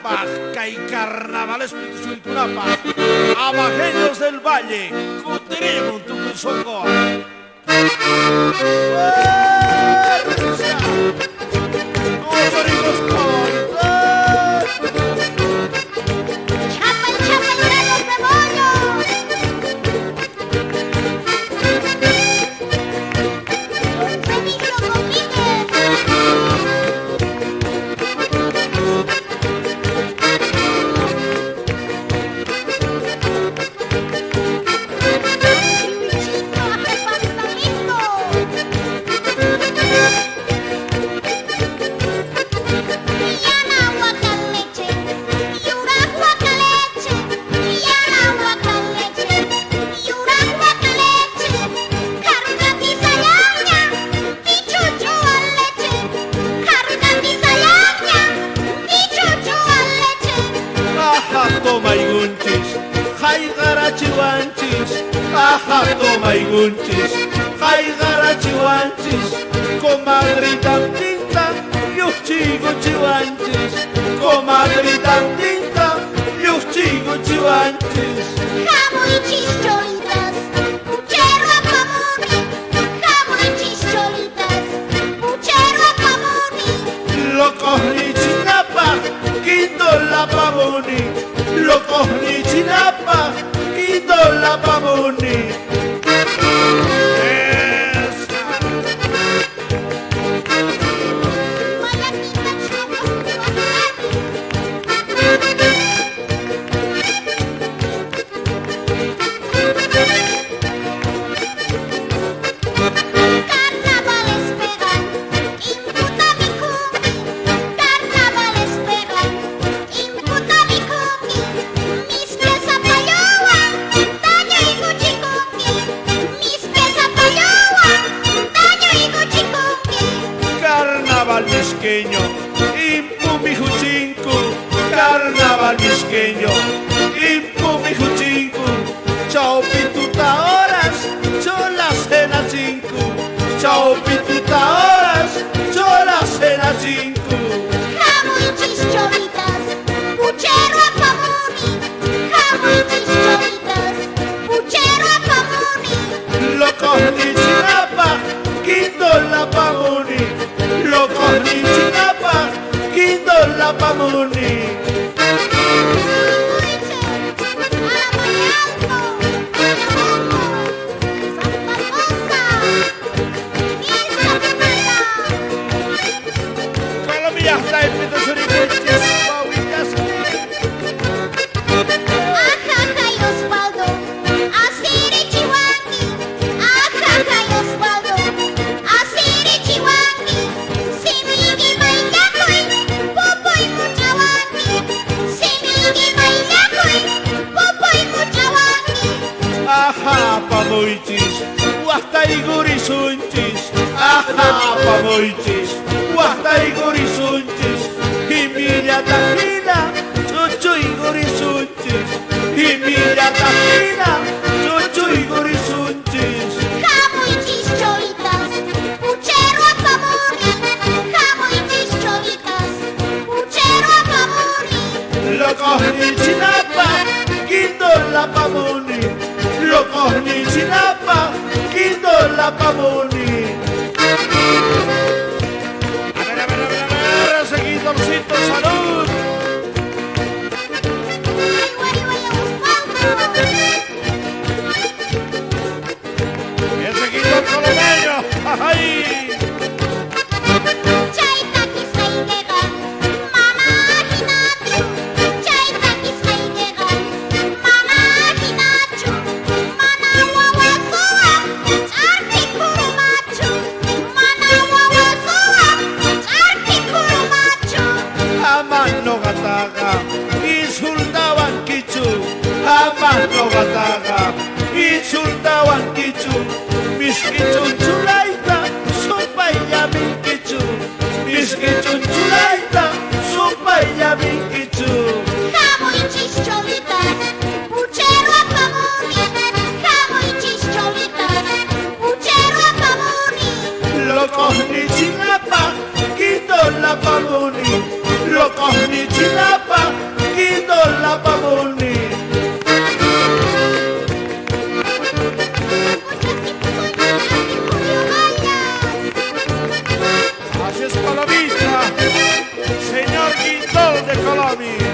Pasca y carnavales Pituchuicunapa, abajeños del valle, cutirimo tu songo. Toma y gunchis, jai garachiwanchis, aja toma y gunchis, jai garachiwanchis, comadritan tinta, yuchigo chiwanchis, comadritan tinta, yuchigo chiwanchis. Jamón y chicholitas, puchero a pamoni, jamón y chicholitas, puchero a pamoni. Locos ni chinapa, quito la pamoni. Locos ni chinapa, quito la pamoni. Carnaval misqueño, impu mi juchinku, carnaval misqueño, impu mi juchinku, chao pituta horas, chola cena chinku, chao pituta horas, chola cena chinku. Jamón y chicholitas, puchero a pamoni, jamón y chicholitas, puchero a pamoni. Locos ni chinapa, quito la pamoni. Locos ni chinapa, quito la pamoni. Colombia está en Pituchuicunchis, Paulitas. Ajaja y Osvaldo, asiri chihuangui, ajaja y Osvaldo, asiri chihuangui, simigi maillacoy, popoy muchawangui, simigi maillacoy, popoy muchawangui. Aja pamoichis, huasta y gurisunchis, aja pamoichis, huasta y gurisunchis, y milla tajina, chuchu y gurisunchis, y milla tajina, chuchu y gurisunchis. Jamón y chicholitas, puchero a pamoni, jamón y chicholitas, puchero a pamoni. Locos ni chinapa, quito la pamoni. Locos ni chinapa, quito la pamoni. A ver, seguidorcito, salud. Ay, güey, Osvaldo. El seguidor colomeño, ¡ay! Chaitaki saidegan, mama hinachu. Chaitaki saidegan, mama hinachu. Mana wawasoa, charki kurumachu. Mana wawasoa, charki kurumachu. Amano gataga, insultaban kichu. Amano gataga, insultaban kichu. Mis kichun chulaita, sopa y yamin kichu. Mis kichun chulaita, sopa y yamin kichu. Jamón y chicholitas, puchero a pamoni. Jamón y chicholitas, puchero a pamoni. Locos ni chinapa, quito la pamoni. Locos ni chinapa, la vista, señor Guindol de Colombia.